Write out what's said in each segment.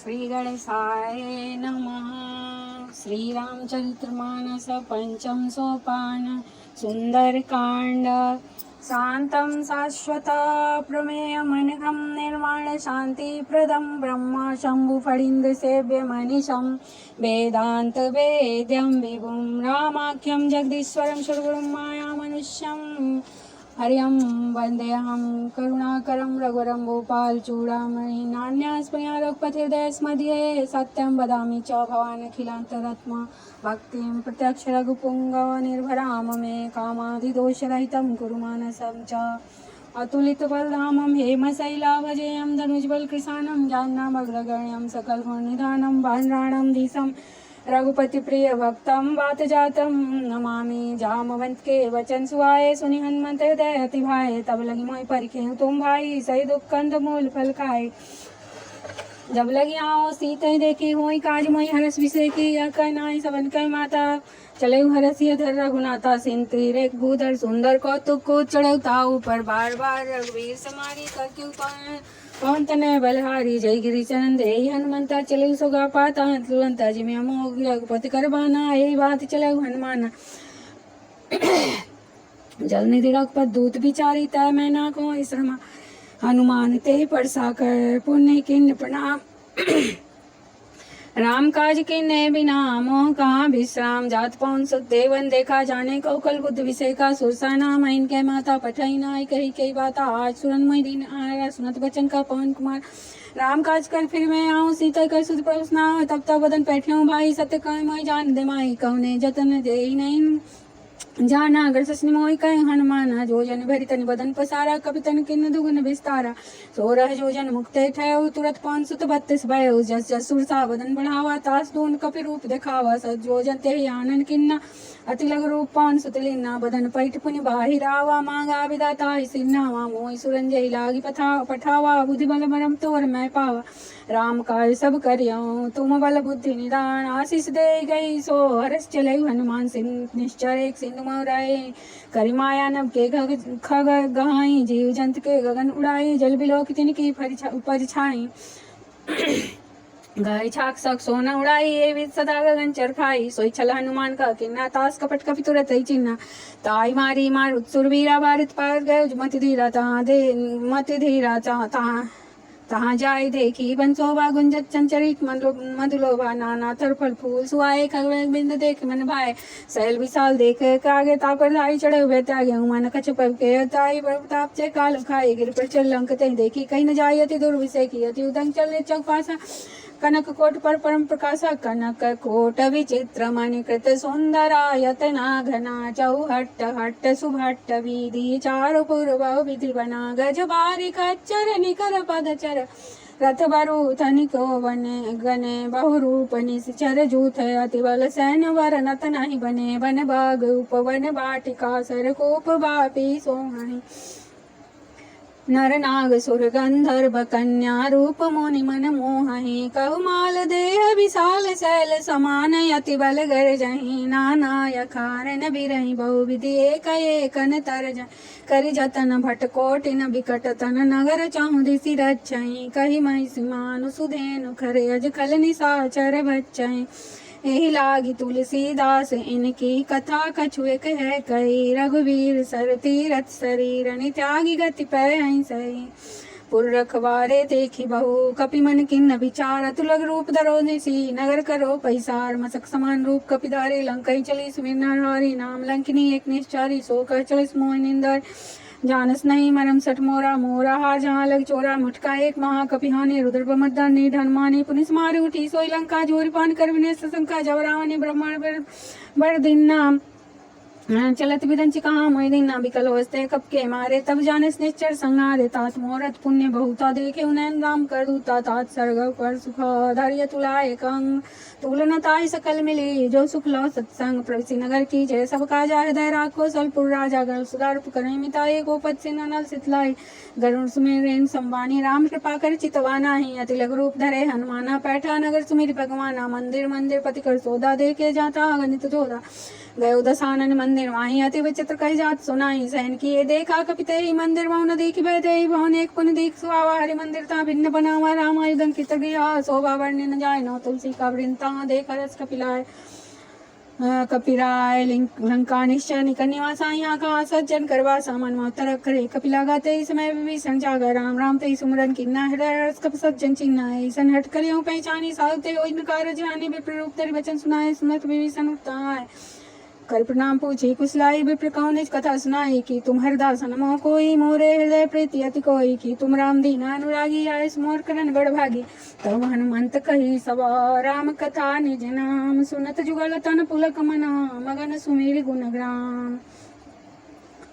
श्री गणेशाय नमः। श्रीरामचरितमानस पंचम सोपान सुंदरकांड। शांतं शाश्वत प्रमेयमनघं निर्माण शांतिप्रदं ब्रह्म शंभु फणीन्द्र सेव्य मनीषं वेदांत वेद्यं विभुं रामाख्यं जगदीश्वरं सुरगुरुं माया मनुष्यं हरिं वन्देऽहं करुणाकरं रघुवरं गोपालचूडामणि नान्यस्मया रघुपतिर्दयस्मध्ये सत्यं वदामि च भवान् अखिलान्तरात्मा भक्तिं प्रत्यक्ष रघुपुङ्गव निर्भराम मे कामादिदोषरहितं कुरु मानसं च अतुलितबलधामं हेमशैलाभजेयं धनुज्बलकृशानं जाह्नवग्रगण्यं सकलगुणनिधानं भाण्डाणं धीशं रघुपति प्रिय भक्तं वातजातं नमामि। जामवंत के वचन सुहाए सुनि हनुमंत हृदय अति भाए तब लगी मोहि परिखे तुम भाई सही दुख कंद मूल फल खाए। जब लगी आओ सीते देखी हुई काज मोहि हरस विषय की यह कहनाई सबन कह माता चले हरसिय धर रघुनाथा सिंती रेख भूधर सुंदर कौतुक को चढ़ता ऊपर बार बार रघुवीर समारी करके उतार पवन तनय बलहारी जय गिरी चरण दे हनुमंता चले सुगा पाता तुरंत जिम्या मोह रघुपति कर बाना यही बात चले हनुमान जल निधि रघुपत दूत बिचारी तय मैं ना को श्रमा हनुमान ते परसा कर पुण्य किन्न प्रणाम राम काज के नय बिना मोह कहाँ विश्राम जात पवन सुत देवन देखा जाने कौकल बुद्ध विषय का सुरसा नाम इनके माता पठई नाई कही कई बाता आज सुरन मई दिन आया सुनत बचन का पवन कुमार राम काज कर फिर मैं आऊँ सीता कर सुध प्रश्न तब तब बदन बैठे हूँ भाई सत्य कह मैं जान दे माई कौने जतन दे नहीं जाना अगर ससनि मोहि कहे हनुमान जोजन भरी तनि बदन पसारा कपि तन किन्न दुगुन विस्तारा 16 जोजन मुक्ते ठयो तुरत 532 भयो जस जस सुरसा बदन बढ़ावा तास दून कपि रूप दिखावा सत जोजन तेहि आनन किन्ना अति लघु रूप 500 लीना बदन पैठ पुनि बाहिरावा मांगा विदाता सिन्नावा मोहि सुरंजय लागी पठावा बुद्धि बल मरम तोर मैं पावा राम काज सब करियो तुम बल बुद्धि निदान आशीष दे गई सो हरस चले हनुमान सिंह निश्चर एक सिंधु मोराए करी माया नभ के खग गहाई जीव जंत के गगन उड़ाई जल बिलोक तिनकी परिछाई गाय छाक सक सोना उड़ाई ये विद सदा गगन चरखाई सोई छल हनुमान का किन्ना तास कपट कपि तुरत ही चिन्ना ताई मारी मार उत्सुर वीरा भारत पार गयो मति धीरा तहाँ जाय देखी बंसोबा गुंजत चंचरित मधुलोभा नाना थर फल फूल सुहाए खगड़ बिंद देख मन भाए सैल विशाल देख कागे तापर धाई चढ़े हुए त्यागे मन कछ पग के ताई प्रताप से काल खाए गिर पर चल लंक ते देखी कहीं न जाय अति दुर्विषय की अति उदंग चलने चौक पासा कनक कोट पर परम प्रकाशा कनक कोट विचित्र मणिकृत सुंदरायतना घना चौहट्ट हट्ट सुभट्ट विधि चारु पूर्व विधि बना गज बारी खच्चर निकर पदचर रथ बरु थनिको बने गने बहुरूप निश्चर जूथ अति बल सैन्य वर नत नहीं बने वन बाग उपवन बाटिका सर कोप बापी सोहणी नर नाग सुर गंधर्व कन्या रूप मुनि मन मोहि कहुमाल देह विशाल शैल समान अति बल गर जहि नाना यखारन बिरहि बहु विधि एक तर करि जतन भट कोटिन बिकट तन नगर चाहु दिशि रक्षहि कहि महिषी मानु सुधेनु खरे अज खल निशाचर बच्चहि एहि लागी तुलसीदास इनकी कथा कछु एक है कही रघुवीर सर तीरथ शरीर त्यागी गति पै सही पुर रखवारे देखी बहु कपि मन किन्न विचार अतुलग रूप धरो निसी नगर करो पैसार मसक समान रूप कपिधारे लंकई चली सुमिर नरहरि नाम लंकिनी एक निश्चारी सो कह चलिस मोह निंदर जानस नहीं मरम सठ मोरा मोरा हार जहाँ लग चोरा मुठका एक महाकपिहानी रुद्र प्रमर्दनी धनमानी पुनिस मार उठी सोई लंका जोरी पान कर विने संका जब रावणी ब्रह्मांड बड़ दिन नाम चलत विदंच कहाँ मोहि दिन बिकल वस्ते कप के मारे तब जाने निश्चर संहारे तात मोरत पुण्य बहुता देखे उन्नयन राम कर दूता तात सर्ग पर सुख धैर्य तुलाए कंग तुलन ताई सकल मिली जो सुख लो सत्संग प्रवसी नगर की जय सब काजा हृदय राखो सलपुर राजा गण सुधार करें मिताई गोपत सिंह नल सितलाई गरुण सुमेर संवानी राम कृपा कर चितवाना ही अति लघु रूप धरे हनुमाना पैठा नगर सुमेर भगवाना मंदिर मंदिर पति कर सौदा देखे जाता गणित जोधा गयो दसानन मंदिर मंदिर माही अति विचित्र कही जात सुनाई सहन किए देखा कपिते ही मंदिर मौन देखी बैठे ही भवन एक पुन दीख सुहावा हरि मंदिर ता भिन्न बनावा रामायुधन की तगिया शोभा वर्ण्य न जाय नो तुलसी का वृंता देखा रस कपिलाय कपिराय लंका निश्चय निकट निवासा यहाँ का सज्जन करवा सामान मोतर करे कपिला गाते ही समय विभीषण जागा राम राम ते सुमरन किन्ना हृदय रस कप सज्जन चिन्ना ईसन हट करियो पहचानी साधुते हो इनकार जानी विप्र रूप तेरे वचन सुनाए सुनत विभीषण उठताय कर प्रणाम पूछी कुशलाई विप्र कौन कथा सुनाई कि तुम हरदास नमो कोई मोरे हृदय प्रीति अति कोई कि तुम राम दीना अनुरागी आय मोर करण गढ़ भागी तब हनुमंत कही सब राम कथा निज नाम सुनत जुगल तन पुलक मना मगन सुमेर गुणग्राम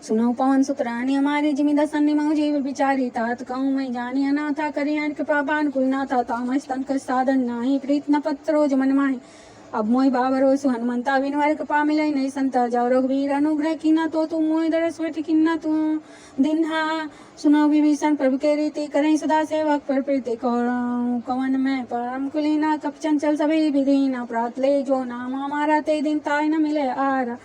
सुनो पवन सुतरानी हमारे जिमिदा सन्नी मऊ जीव विचारी तात कहूँ मैं जानी अनाथा करी कृपा बान कुल नाथा तामस तन का साधन नाही प्रीत न पत्रो जमन माही अब मोई बाबरो सु हनुमंता विनवर कृपा मिले नहीं संता जाओ रघुवीर अनुग्रह किन्ना तो तुम मोई दरस वट किन्ना तू दिन्हा सुनो विभीषण प्रभु के रीति करें सदा सेवक पर प्रीति कवन में परम कुलीना कप चंचल सभी विधीना प्रात ले जो नाम हमारा ते दिन ताय न मिले आरा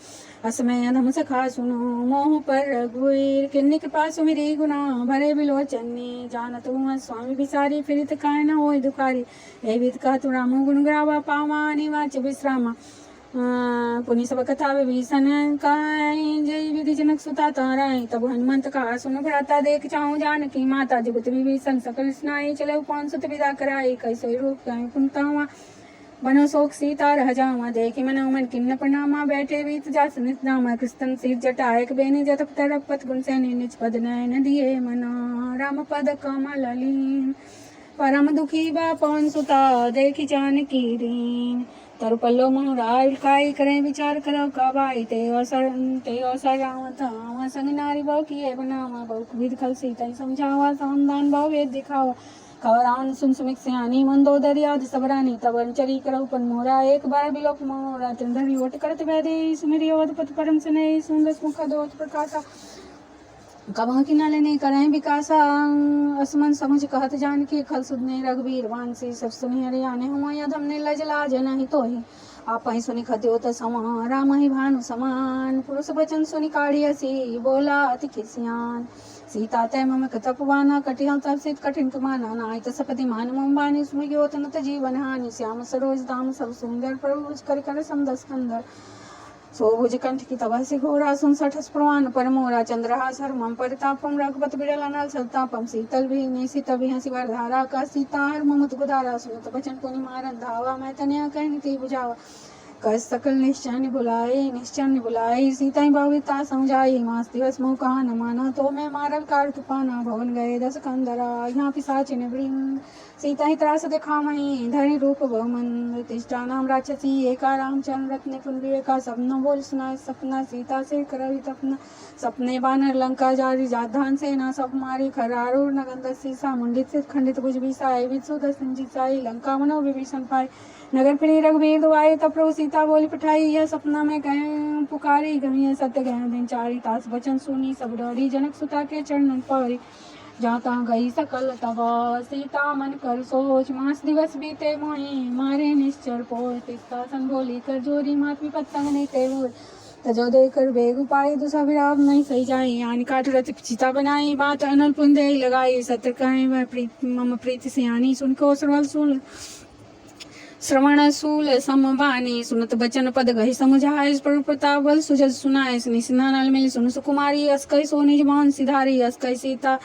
असमय अधम सखा सुनो मोह पर रघुवीर किन्नी कृपा सुमिरी गुना भरे बिलोचनी जान तुम स्वामी बिसारी फिरित काय न होय दुखारी हे विद का तु रामो गुण ग्रावा पावा निवाच विश्रामा पुनि सब कथा विभीषण काय जय विधि जनक सुता ताराई तब हनुमंत का सुन भ्राता देख चाहूं जानकी माता जुगत विभीषण सकल स्नाई चले पवन सुत विदा कराई कैसे रूप गाय पुनतावा बनो शोक सीता रह जावा देखी मनो मन किन्न प्रणामा बैठे बीत जास निस्नामा कृष्ण सिर जटायक बेनी जतप तरप पथ गुण से निज पद नयन दिए मना राम पद कमल लीन परम दुखी बा पवन सुता देखी जानकी दीन तरु पल्लो मनुराय काई करें विचार करो कबाई ते असर राम था संग नारी बहु किए बनावा बहु विध खल सीता समझावा सामदान भाव वेद दिखावा खवरान सुन सुमिक सियानी मंदोदरी आदि सबरानी तवन चरी करऊ पन मोरा एक बार बिलोक मोरा तिंदरी ओट करत वैदे सुमिरी अवधपत परम सने सुंदर मुख दोत प्रकाशा कबह की नाले ने करें विकासा असमन समझ कहत जान के खल सुधने रघुवीर वांसी सब सुनि हरियाने हुआ यदम ने लज लाज नहीं तो ही आप ही सुनि खद्योत समा राम ही भानु समान पुरुष वचन सुनि काढ़ी हसी बोला अति खिसियान सीता तय मम तपवाना कटिहल तप सित कठिन कुमाना नाय तपति मान मम बानी सुमियोत नत जीवन हानि श्याम सरोज दाम सब सुंदर प्रभु कर कर समदस कंदर सोभुज कंठ की तबसी घोड़ा सुन सठस प्रवान परमोरा चंद्रहास हरमम परितापम रघुपत बिरल अनल सतापम शीतल भी निशित भी हंसी वरधारा का सीतार ममत गुदारा सुनत बचन पुनि मारन धावा मैं तनया कहनी ती बुझावा कस सकल निश्चय बुलाई सीता भाविता समझाई मास दिवस मोह कहा न माना तो मैं मारल कार्त पाना भवन गए दस कंदरा यहाँ पिसाचिन वृंद सीता ही त्रास देखा मही धरि रूप बहुमन तिष्ठा नाम राक्षसी एका रामचंद्र रत्न पुन विवेका सपना बोल सुना सपना सीता से करवि तपना सपने बानर लंका जारी जाधान से ना सब मारी खरारूर नगंध सीसा मुंडित से खंडित भुज विसाई विसुद संजित साई लंका मनो विभीषण पाई नगर फिरी रघुवीर दुआई तब प्रभु सीता बोली पठाई यह सपना में गए पुकारी गमी सत्य गए दिन चारी तास वचन सुनी सब डरी जनक सुता के चरण पारी जाता गई सकल तब सीता मन कर सोच मास दिवस बीते मोही मारे निश्चर पोच तिस्ता सन बोली कर जोरी मात विपत संग नहीं तेवर तजो देकर बेग उपाय दुसा विराम नहीं सही जाए यानी काट रच चिता बनाई बात अनल पुंदे लगाई सत्र कहे वह मम प्रीति सियानी सुन को सरवल सुन श्रवण सूल समबानी सुनत बचन पद गही समुझाए प्रभु प्रताप बल सुजल सुनाए निस्ना नल मिली सुन सुकुमारी अस्कई सोनिज मान सिधारी अस्कई सीता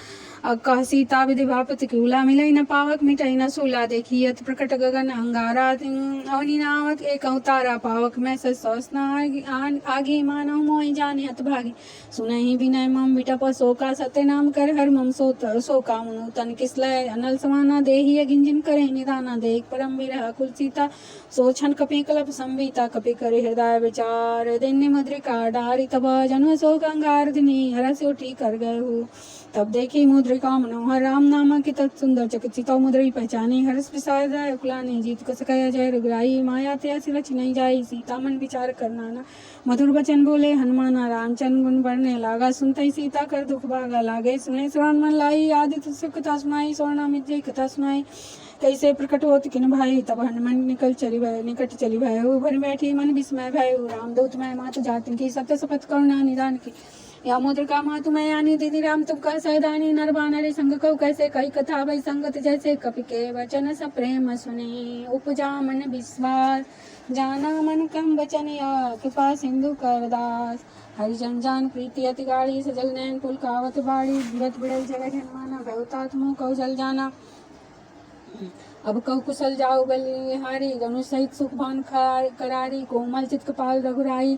कह सीता विधि भापति क्यूला मिलई न पावक मिटई न सूला देखी यत प्रकट गगन अंगारा अवनी नामक एक अवतारा पावक में सस्ना आगे मानव मोहि जाने हत भागी सुनहि विनय मम विटप शोका सत्य नाम कर हर मम शोका मुनु तन किसलय अनल समाना देहि गिंजिन करे निदाना देख परम विरह कुल सीता सोछन कपि कलप संविता कपि करे हृदय विचार दैन्य मुद्रिका डारी तब जन्म शोक अंगार दिनी हरस उठी कर गए हो तब देखी मुद्रिका मनोहर राम नामा की तत् सुंदर चकित चितौ मुद्री पहचानी हर्ष प्रसाद कुलानी जीत कस कह जय रघुराई माया त्यासी रच नहीं जाई सीता मन विचार करना ना मधुर बचन बोले हनुमाना रामचंद्र गुण बढ़ने लागा सुनते सीता कर दुख भागा लागे सुने श्रवण मन लाई आदित्य सुख कथा सुनाई स्वर्णामित जय कथा सुनाई कैसे प्रकट होत किन भाई तब हनुमान निकट चली भय भर बैठी मन विस्मय भय रामदूत मैं मात जाति की सत्य शपथ करुणा निदान की या मुद्रिका मातु मैं यानी दीदी राम तुम कह सहदानी नरबानरे संग कहो कैसे कई कथा भई संगत जैसे कपि के वचन सब प्रेम सुने उपजा मन विश्वास जाना मन कम वचन या कृपा सिंधु करदास हरिजन जान प्रीति अति गाड़ी सजल नैन पुलकावत बाड़ी विरत बिड़ल जगह हनुमाना भवतात मुँह कौ जल जाना अब कौ कुशल जाओ बलिहारी गनु सहित सुखभान करारी कोमल चित कपाल रघुराई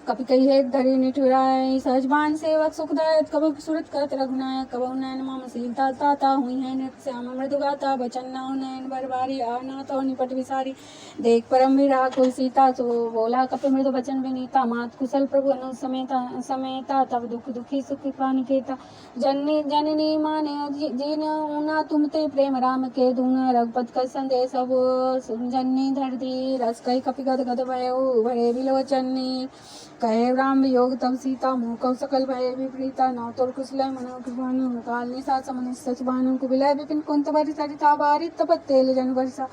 कपि कही हेत धरी निठुराई सहजबान सेवक सुखदायक कबो सूरत करत रघुनायक कबो नैन मम सीता ताता हुई है नृत्य श्याम मृदु गाता बचन नाउ नैन बरबारी आना तो निपट विसारी देख परम विराग कोई सीता तो बोला कपि मृदु बचन विनीता मात कुशल प्रभु अनु समेता तब दुख दुखी सुख पानिकेता जननी माने जिन ऊना तुम ते प्रेम राम के दूना रघुपत का संदेश अब जननी धर दी रस कई कपि गद गद भयो भरे बिलोचनी कहे राम वियोग तब सीता मुँह कौ सकल भय विपरीता नौ तोर कुशल मनो कृपानु काल निशा समन सच भानु कुबिलय विपिन कुंत भरि सरिता बारित तपत तेल जन वर्षा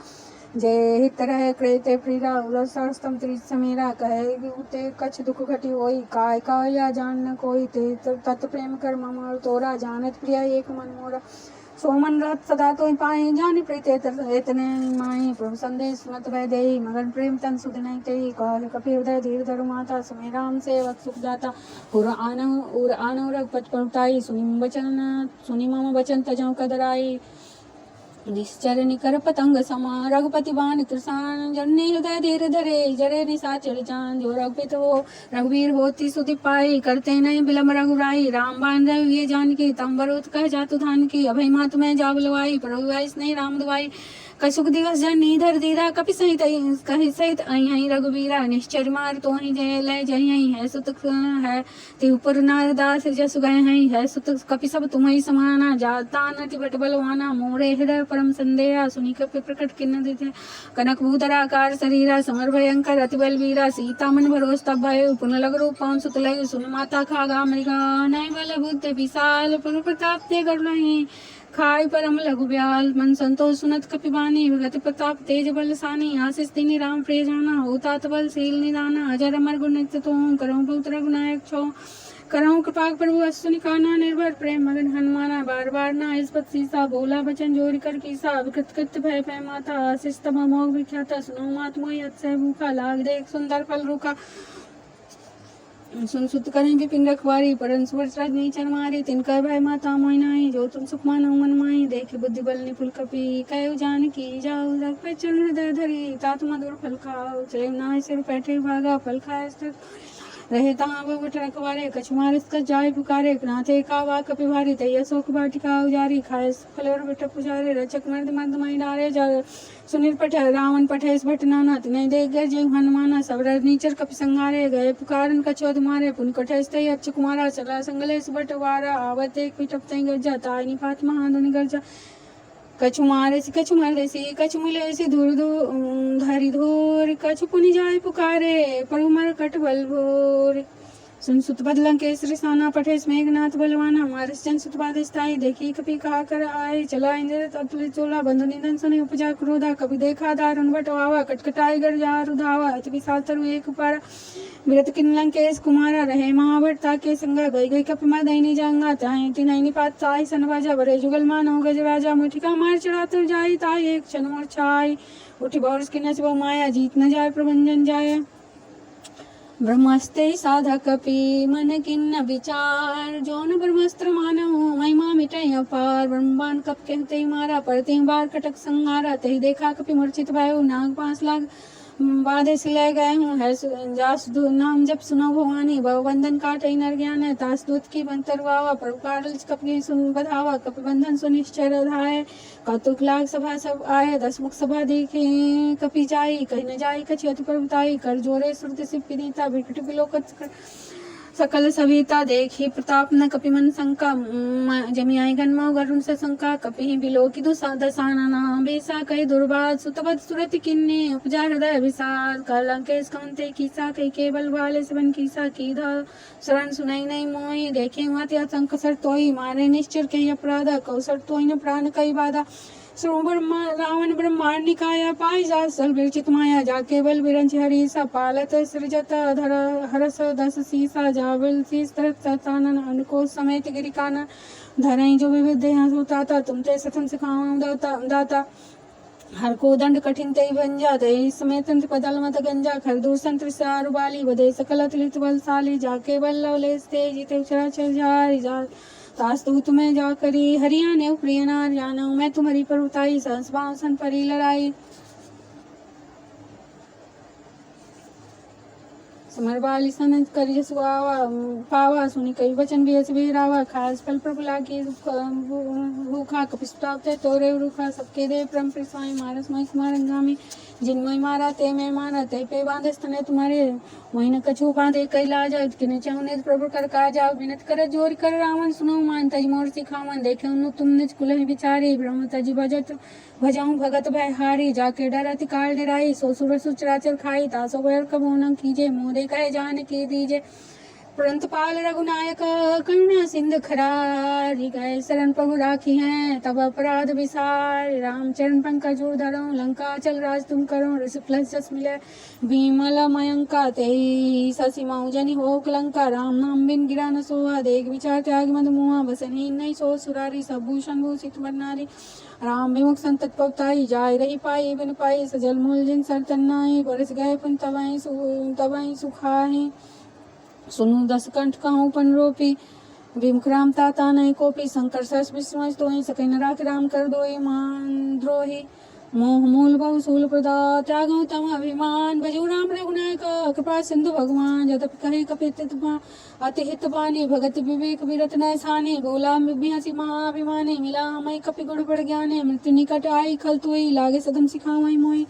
जय हित रहे क्रेते प्रीरा उलसस्तम त्रिज समेरा कहे उते कछ दुख घटी होई काय काया जान न कोई ते तत् प्रेम कर मम तोरा जानत प्रिय एक मन मोरा सोमन रथ सदा तो पाए जान प्रीते इतने माई प्रभु संदेश सुनत भय देई मगन प्रेम तन सुध नहीं तेई कह कपि हृदय धीर धरु माता सुमे राम सेवक सुख दाता उर आनव रघुपत पहुँचाई सुनी मम वचन तजौ कदराई निश्चर निकर पतंग समा रघुपति बाण कृसान जन्ने हृदय धीर धरे जरे निशाचर चांद जो रघुपति हो रघुवीर होती सुधि पाई करते नहीं बिलम रघुराई राम बाण रघुवीर जान की तम बरोत कह जातु धान की अभय मातु मैं जा बुलवाई प्रभु नहीं राम दुआई कसुक दिवस जन धर धीरा कपि सहित कहि सहित अहि रघुवीरा निश्चर मार तो ही जय लय जय है सुत है तिउपर नारदास जसु गए है सुत कपि सब तुम्हें समाना जाता नति बट बलवाना मोरे हृदय परम संदेहा सुनी कपि प्रकट किन्न दिते कनक भूधराकार शरीरा समर भयंकर अति बलवीरा सीता मन भरोस तब भय पुन लग रूपम सुत लय सुन माता खागा मृगा नय बल बुद्ध विशाल पुन प्रताप ते गरुणहि खाई परम लघु ब्याल मन संतोष सुनत कपिबानी गति प्रताप तेज बल सानी आशीष दिनी राम प्रिय जाना होता बल शील निदाना अजर अमर गुण नित्य तो करऊं बहुत रघुनायक छो करऊं कृपा प्रभु अश्विनी काना निर्भर प्रेम मगन हनुमाना बार बार ना इस पत सीसा बोला बचन जोरी कर कीसा विकृत कृत भय भय माता आशीष तम मोग विख्याता सुनो मात मोहि अत्सह भूखा लाग देख सुंदर फल रूखा सुन सुत करें विपिन रखवारी परन सुवर नीचन मारी तिनका भय माता मोइनाई जो तुम सुख मानो मन माई देखे बुद्धि बल निपुल कपि कयो जान की जाओ रघुपति चरण हृदय धरी तात मधुर फल खाओ चले नाय सिर बैठे भागा फल खाए रहे तहाँ बट रखवारे कछु मारस कछ जाय पुकारे नाथे कावा कपि भारी तैया शोक बाटिका उजारी खाए फलोर बिट पुजारे रचक मर्द मर्द मई डारे जा सुनील पठ रावण पठेस भट नाना तिने देख गए जय हनुमाना सब नीचर कपि संगारे गए पुकारन कछोद मारे पुन कठेस तय अच्छ कुमारा चला संगलेस बट वारा आवत एक पिटप तय गजा ताई निपात महाधुनि गर्जा कछु मारेसी कछु मरदेसी कछु मिलेसी धूर धरि धूर कछु पुनि जाय पुकारे प्रभु मर कट बल भोर सुन सुत बदलं केसरी साना पठेस मेघनाथ बलवाना मारस जन सुत बादस्ताई देखी कपि कहा कर आए चला इंद्र तत्पुलित चोला बंधु निधन सने उपजा क्रोधा कभी देखा दारुण बटवावा कटकटाई गर जा रुधावा अति विशाल तरु एक पारा विरत किन लंकेश कुमारा रहे महाभट ताके संगा गई गई कपि मार दैनी जांगा ताई तिनैनी पात ताई सनवाजा बरे जुगल मानो गज राजा मुठिका मार चढ़ा तर जाई ताई एक क्षण मोर छाई उठी बौरस की नचबो माया जीत न जाय प्रभंजन जाय ब्रह्मस्ते साधक कपि मन किन्न विचार जौन ब्रह्मस्त्र मानव महिमा मिटै अपार ब्रह्मांड कप कहते मारा परते बार कटक संहारा तही देखा कपि मूर्छित भयो नाग 5 लाख बाधे सिलाए गए हूँ है जास नाम जब सुनो भवानी भव बंधन काट नर ज्ञान है तास दूत की बंतरवावा प्रकार कपि सुन बधावा कपि बंधन सुनिश्चर धाय कौतुक लाग सभा सब आए 10 मुख सभा देखे कपि जाई कहीं न जाई कछि अति प्रभुताई कर जोरे सुरति सिप विनीता विकट विलोकत सकल सविता देखी प्रताप न कपि मन शंका जमियाई गन्मा गरुण से शंका कपि बिलो की दसाना नाम बेसा कई दुर्बाद सुतपद सुरति किन्ने उपजा हृदय विषाद कलंकेश कमते कीसा कई केवल वाले सबन कीसा की धा शरण सुनाई नहीं मोई देखे माते आतंक सर तोई मारे निश्चर के अपराध कौसर तोई न प्राण कई बाधा रावण ब्रह्मांड निकाया पाई जा सल विरचित माया जा केवल विरंच हरि सा पालत सृजत धर हरस दस सीसा जावल शीस तरत तानन अनको समेत गिरिकानन धरई जो विविध होता तुम ते सथन सिखाऊं दाता हर को दंड कठिन तई भंजा दई समेत पदल मत गंजा खर दूर संत विसारु बाली बदे सकल तुलित बलशाली जाके बल लवलेस ते जीते चराचर जारी जा तास्तु तुम्हें जा करी हरियाणे प्रिय नार जानो मैं तुम्हारी पर उताई संस्भाव सन परी लड़ाई समर बाली सन करी जसुआवा पावा सुनी कई वचन भी ऐसे बेरावा खास फल प्रभु लागी भूखा कपिस्तावते तोरे रूखा सबके दे परम प्रसाई मारस मई कुमारंगामी जिनमय मारा ते मैं मारा ते पे बांधे स्तने तुम्हारे मोहिन कछु बांधे कई लाज किने चाहुने प्रभु कर काजा विनत कर जोर कर रावण सुनो मान तज मोर सिखावन देखे उनु तुम निज कुल विचारी ब्रह्म तज भजत भजाऊं भगत भय हारी जाके डरति काल डराई सो सुर सुचराचर खाई तासो बैर कबो न कीजे मोदे कहे जान की दीजे परंतपाल रघुनायक करुणा सिंध खरारी गए शरण प्रभु राखी हैं तब अपराध विसार रामचरण पंकज धरो लंका चल राज तुम करो रस प्लस जस मिले भीमल मयंका तेई ससी मऊजनी हो लंका राम नाम बिन गिरा न सोहा देख विचार त्याग मद मुआ बसनी नहीं सो सुरारी सब भूषण भूषित बरनारी राम विमुख संतत पवताई जाय रही पाई बिन पाई सजल मूल जिन सर तन्नाई बरस गए पुन तबाई सुखाही सुनु दस कंठ कहूँ पन रोपी भीमक राम ताता नहीं कोपी शंकर सरस विस्मय तोहि सकै न राख राम कर दोई मान द्रोही मोह मूल बहु सूल प्रदा त्यागो तम अभिमान भजो राम रघुनायक कृपा सिंधु भगवान जतप कहे कपित अति हित बानी भगत विवेक विरत न साने बोला बिहासी महाभिमानी मिला मई कपि गुण बढ़ ज्ञाने मृत्यु निकट आई खल तोई लागे सदम सिखावई मोई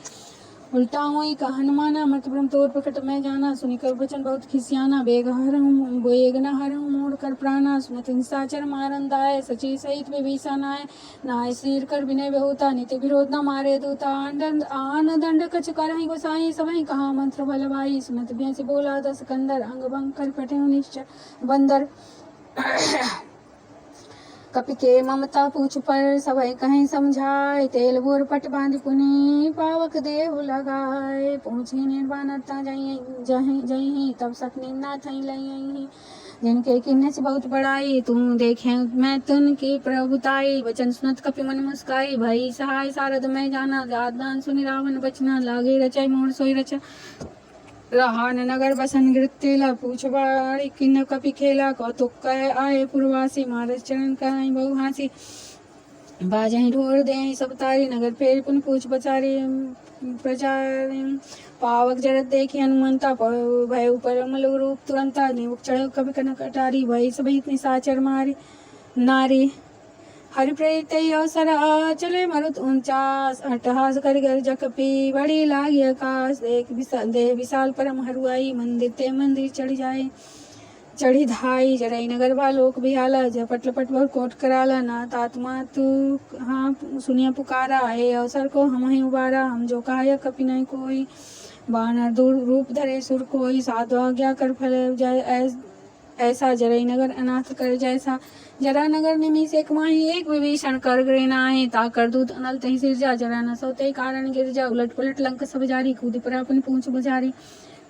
उल्टा हुई का हनुमाना मत ब्रह्म तोर प्रकट मैं जाना सुनी कर वचन बहुत खिसियाना बेग न हरऊं मोड़ कर प्राणा सुनत हिंसाचर मारन दाय सची सहित विभीषा नाय नाय सिर कर विनय बहुता नीति विरोध न मारे दूता आन दंड कछ करहि गोसाई सबहि कहा मंत्र बलवाई सुनत बिहसी बोला दस कंदर अंग भंग कर पटे निश्चय बंदर कपि के ममता पूछ पर सबई कहीं समझाए तेल बोर पट बांध पुनि पावक देव लगाए पहुँची निर्वाणता जही तब सक निंदा थई लई जिनके किन्ने से बहुत बड़ाई तुम देखे मैं तुन की प्रभुताई वचन सुनत कपि मन मुस्काई भई सहाय सारद मैं जाना दान सुनि रावण बचना लागे रचाई मोर सोई रचा रहान नगर बसन गृतेला पूछवाड़ी किन्न कपि खेला कौतुक कह आए पूर्वासी मारस चरण कह बहु हासी बाजही ढोर दे सब तारी नगर फेर पुन पूछ बचारी प्रचार पावक जरत देखी हनुमंता भय ऊपर मलु रूप तुरंता निमुख चढ़ कभी कनक अटारी भई सब इतनी साचर मारी नारी हरि प्रेरित अवसर चले मरुत 49 अट्टहास कर घर जकपी बड़ी लागी आकाश देख विशाल परम हरुआई मंदिर ते मंदिर चढ़ जाए चढ़ी धाई जरई नगर वालोक बिहाला झपट लपट भर कोट कराला नाथ आत्मा तू हाँ सुनिया पुकारा हे अवसर को हम ही उबारा हम जो कहा कपि नहीं कोई बानर दूर रूप धरे सुर कोई साधु आज्ञा कर फल जाए ऐसा जरई नगर अनाथ कर जैसा जरा नगर निमी से कमाही एक विभीषण कर गए नाहे ताकर दूत अनल तही सिरजा जरा न सोते कारण गिर जा उलट पुलट लंक सब जारी कूद पर अपन पूछ बुझारी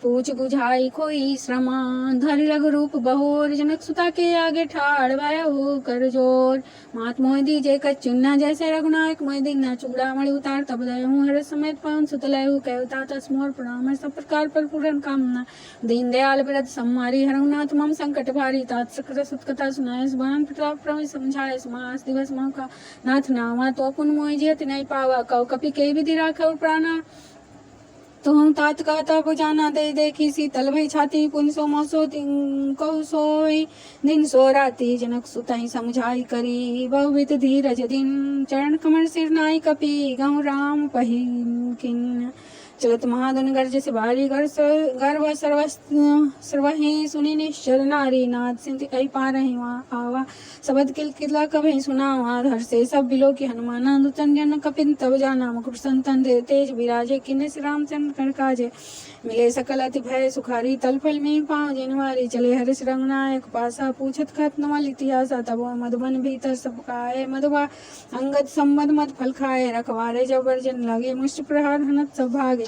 पूछ बुझाई कोई श्रमा धरि लघु रूप बहोर जनक सुता के आगे ठाड़ भयो कर जोर मात मोह दीजे कचुन्ना जैसे रघुनायक मोह दीना चूड़ा मणि उतार तब दयहूँ हर समेत पवन सुत लयहूँ कहता तस्मोर प्रणाम सब प्रकार पर पूर्ण कामना दीन दयाल व्रत सम्मारी हरनाथ मम संकट भारी तात सकृत सुत कथा सुनाय सुभान प्रताप प्रमेय समझाय समास दिवस मह का नाथ नामा तो पुन मोह जियत नहीं पावा कौ कपि के विधि राखौ प्राणा तो हम तात कहता बुझाना दे देखी शीतल भई छाती पुन सो मोसो कहु सोई दिन सो राती जनक सुताई समझाई करी बहुवित धीरज दिन चरण कमर सिर नाई कपि गहु राम पहिन किन चलत महाधन गर्ज से भारी गर्व सर्वहि सुनि निश्चर नारी नाथ सिंधि कही पा रही वहाँ आवा सबद किला कभी सुनावा धर से सब बिलो की हनुमान नंदन जन कपिन तब जाना मुकुट संतन दे तेज विराजे किन्ने श्री रामचंद्र कर काजे मिले सकल अति भय सुखारी तलफल में पाँव जिनवारी चले हरिश रंगनायक पासा पूछत खत नवल इतिहासा तब मधुबन भीतर सब खाए मधुबा अंगद संबद मत फल खाए रखवारे जबरजन लगे मुष्ट प्रहार हनत सब भागे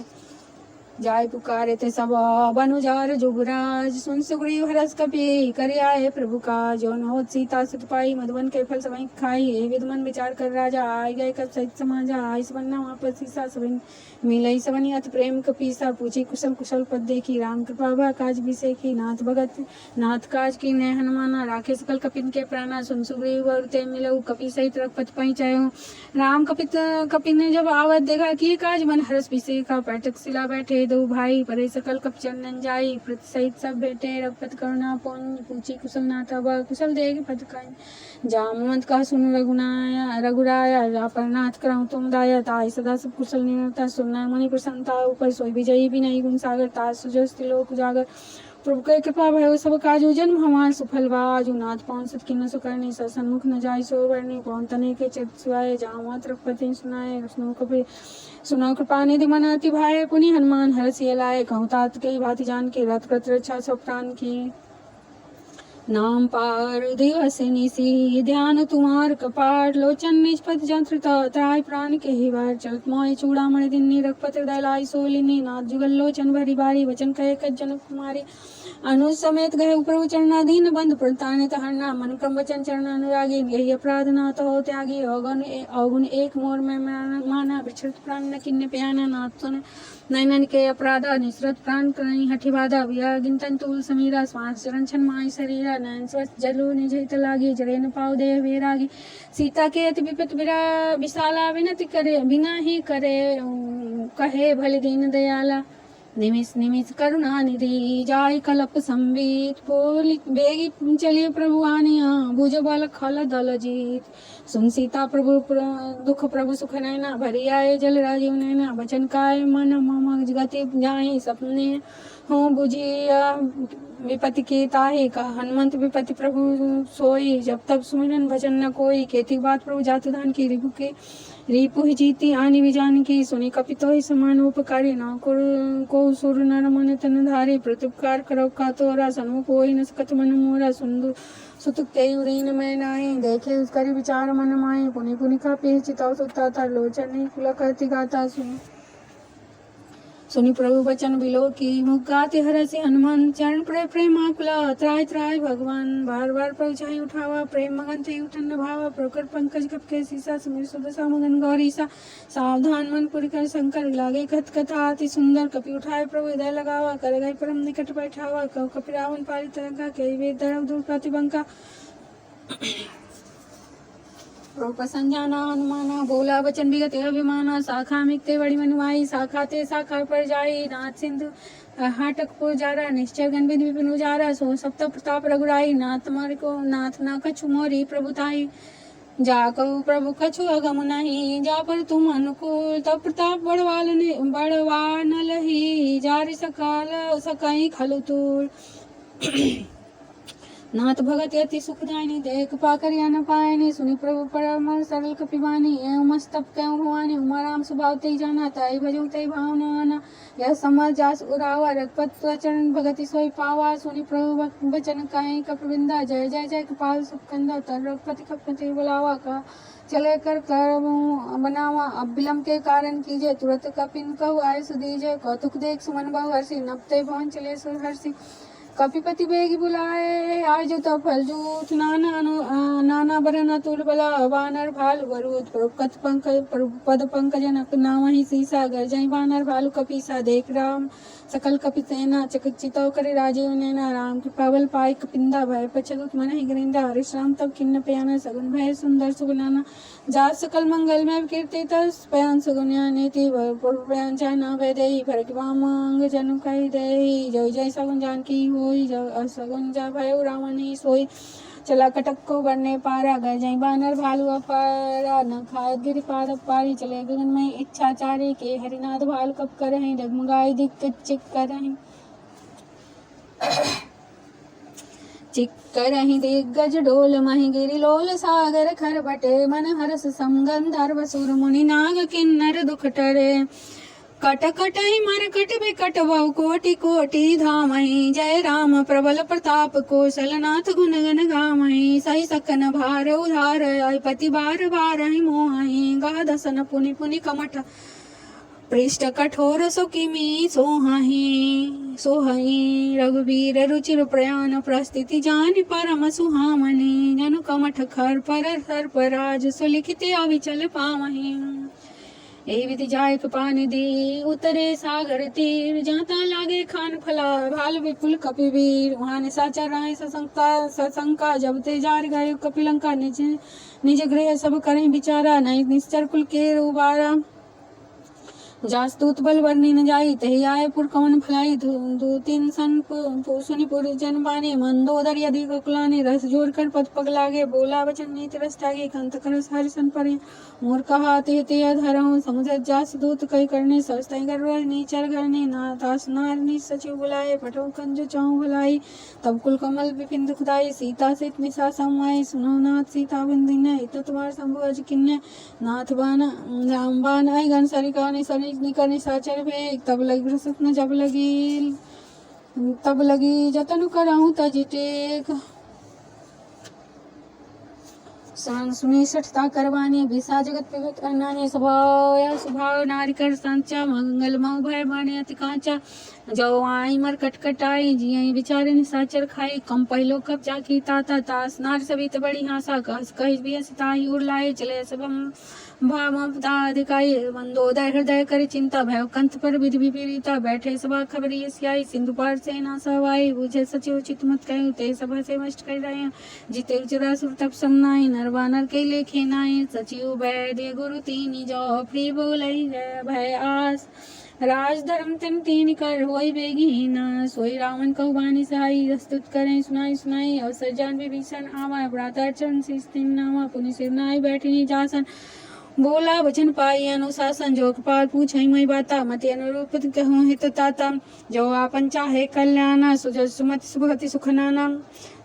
जाय पुकारे ते सब बनुजार जुगराज सुन सुग्रीव हरस कपि करि आए प्रभु का जो नहोत सीता सुत पाई मधुबन के फल सब खाई हे विद्मन विचार कर राजा आय गए कब सहित समाजा आय सबन्ना वापस सीसा सब मिलई सबनी अति प्रेम कपीसा पूछी कुशल कुशल पद देखी राम कृपा भा काज बिसेखी नाथ भगत नाथ काज की नय हनुमाना राखे सकल कपिन के प्राणा सुन सुग्रीव और ते मिलऊ कपि सहित रघुपति पहुँचायो राम कपिन ने जब आवत देखा कि काज मन हरस बिसेखा पैठक सिला बैठे दो भाई परे सकल कप चंदन जाई प्रति सहित सब बेटे रघुपति करुणा पुण्य पूछी कुशल नाथा बा कुशल देख पद काई जामवंत का सुन रघुराया पर नाथ कराऊं तुम दाया ताई सदा सब कुशल निरता सुनना मणि प्रसन्नता ऊपर सोई विजयी भी नहीं गुण सागर ताज सुजस त्रिलोक उजागर प्रभु के कृपा भयो सब काजु जन्म हमार सुफल बाजु नाथ पवन सत किन्न सुकरनी सन्मुख न जाय सो वर्णी पवन तने के चित सुआए जामवंत रघुपति सुनाए सुनो कृपा निधि मन अति भाए पुनि हनुमान हरषि लाए कहूँ तात के भांति जान के रथ कृत रक्षा सब प्राण की नाम पार दिवस निसी ध्यान तुम्हार कपाट लोचन निष्पत जंत्र त्राय प्राण के ही वार चलत मोय चूड़ामणि दिन्नी रघुपति हृदय लाई सोलिनी नाथ जुगल लोचन भरी बारी वचन कहे जनक कुमारी अनुज समेत गए प्रभु चरणाधीन बंद प्रताने हरना मन क्रम वचन चरण अनुरागी यही अपराध ना तो हो त्यागी अवगुण एक मोर में माना विचृत प्राण न किन्ने प्याना नाथ सुन नैनन के अपराधा निसरत प्राण करई हठि बाधा विया गिनतन तूल समीरा श्वास चरण छन माई शरीरा नयन स्वस्थ जलु निजहित लागी जड़े न पाव देह वेरागी सीता के अति विपत विशाला विनति करे बिना ही करे कहे भले दीन दयाला निमिष निमिष करुणा निधि जाय कलप संवीत बोली बेगी चलिए प्रभु आनिया भुज बल खल दल जीत सुन सीता प्रभु दुख प्रभु सुख नैना भरी आए जल राजीव नैना वचन काय मन मम गति जाए सपने हो बुझिया विपति के ताहे का हनुमंत विपति प्रभु सोई जब तब सुमिरन भजन न कोई केती बात प्रभु जातु दान की रिपु ही जीती आनी विजान की सुनी कपितो ही समान उपकारी न को सुर नर मन तन धारी प्रत्युपकार करो का तोरा सन्मुख होई न सकत मन मोरा सुंदर सुतुक ते उरीन मैं नाई देखे उस करी विचार मन माई पुनि पुनि का पे चिताव सुता तर लोचन कुल कहती गाता सुनि प्रभु वचन बिलो की मुख गाते हरसि हनुमान चरण प्रेमा कुला त्राय त्राय भगवान बार बार प्रभु छाई उठावा प्रेम मगन थे उठन भावा प्रकट पंकज कप के सीसा सुमिर सुदशा मगन गौरी सा सावधान मन पुरी कर शंकर लागे कथ कथा अति सुंदर कपि उठाए प्रभु हृदय लगावा कर गए परम निकट बैठावा कव कपि रावण पारी तरंगा के वेद धर्म दूर प्रतिबंका रूप संज्ञाना हनुमाना बोला वचन विगत अभिमाना शाखा मिगते बड़ी मनुआई शाखा ते शाखा पर जाई नाथ सिंधु हाटकपुर जारा निश्चय गण विधि विपिन उजारा सो सप्त प्रताप रघुराई नाथ मारे को नाथ ना कछु मोरी प्रभुताई जा कहु प्रभु कछु अगम नहीं जा पर तुम अनुकूल तब प्रताप बड़वा न लही जारि सकाल सकई खलु तूल नाथ भगत अति सुखदायनी देख पाकर या न पायनी सुनि प्रभु परम सरल कपिवानी एवं मस्तप क्यों भवानी उमाराम स्वभाव ते जाना ताई भजो ते भावना आना यह समझ जास उरावा रघुपत चरण भगति सोई पावा सुनि प्रभु वचन कहीं कपिवृंदा जय जय जय कपाल सुखंदा तर रघुपति कपति बुलावा का चले कर बनावा अब विलम्ब के कारण कीजिए तुरंत कपिन कहु आय सुदीजे कौतुक देख सुमन बहु हर्षि नपते भवन चले सुर हर्षि कपिपति बेगी बुलाए आज तो फल जूथ नाना बरन तुल बला वानर भाल वरुद पद पंकज नक नाम ही सीसा गर जय वानर भालु कपीसा देख राम सकल कपि सेना चकित करे राजीव नैना राम कृपा बल पाई कपिंदा भय पछलुत मन ही गरिंदा हरिश राम तब किन्न प्याना सगुन भय सुंदर सुगुनाना जा सकल मंगल में कीर्ति तस पयान सुगुन्या नीति प्रयान चाना भय देई भर वामंग जनु कहि देई जय जय सगुन जान की हो होई, जब असगुन जा भयो रावणी सोई। चला कटक को बनने पारा, गए जई बानर भालू अपारा, न खाए गिरिपाद पारी, चले गगन में इच्छाचारी के, हरिनाथ भालू कब करहीं, डगमगाई दिक चिक करहीं। चिक्करहि दिग्गज डोल महि गिरिलोल सागर खर बटे, मन हरस समगंधर्व सुर मुनि नाग किन्नर दुख टरे। कट कटहि मरकट बिकट बहु कोटि कोटि धामहि, जय राम प्रबल प्रताप कौशलनाथ गुण गण गामहि। सही सकन भार उधार पति बार बारहि मोहि, गा दसन पुनि पुनि कमठ पृष्ठ कठोर सुकिमी सोहहि। रघुवीर रुचिर प्रयाण प्रस्थिति जानि परम सुहामनि, जनु कमठ खर पर सर्पराज सुलिखित अविचल पावहि। एहि विधि जाय कृपानि दी, उतरे सागर तीर, जाता लागे खान फला भाल विपुल कपिवीर। वहाँ निशाचर राय सशंका, जब ते जार गए कपिलंका, निज गृह सब करें विचारा, नहीं निश्चर कुल के उबारा। जास्तूत बल वर्णि न जाई, तहि आए पुर कवन फलाई, दूतिन सन सुनि पुर जन बाने, मंदोदर यदि कुलाने, रस जोर कर पद पग लागे, बोला वचन नीति रस त्यागे, कंत करस हरिसन परे। मोर कहा ते धरऊं, समुद्र जास दूत कई करने, सरसतई गर्व नीचर करने, ना तास नारनी सचिव बुलाए, पटो कंज चाहूं भलाई। तब कुल कमल विपिन दुखदाई, सीता सित निशा समाई, सुनो नाथ सीता बिंदिन, हित तुम्हार शंभु अज किन्ने। नाथ बान राम बान आई गन सरिका सरि निकर निशाचर भेग, तब लगी जतन कराऊं तज टेक। सुनी सठता करवानी, विसा जगत पिगत अन्नानी, स्वभाव नारी कर सांचा, मंगल मऊ भय बाने अति कांचा। जो आई मर कटकट आई, जियई विचारे निशाचर खाई, कम पहलो कब जाकी ताता तास, नार सभी त बड़ी हासा, कही भी ताही उड़ लाए, चले सब भावताधिकाई। मंदोदय हृदय कर चिंता, भय कंथ पर विधि विपरीता, बैठे सभा खबरी सियाई, सिंधु पार सेना सवाई, बुझे सचिव चित मत कहूँ, ते सभा से मस्ट कर रहे। जिते उचरासुर तप समनाई, नरवानर के लेखे नाई, सचिव वैद्य गुरु तीनी, जो प्रिय बोलई भय आस। राज धर्म तिन तीन कर होई बेगीना, सोई रावण कहु बानी सहाई, रस्तुत करें सुनाई। अवसर जान विभीषण आवा, भ्राता चरण शीस तिन नावा, पुनि सिर नाई बैठिनी जासन। बोला वचन पाई अनुशासन, जो कृपाल पूछई मई बाता, मति अनुरूप कहूँ हित ताता। जो आपन चाहे कल्याण, सुजस सुमति सुभगति सुख नाना।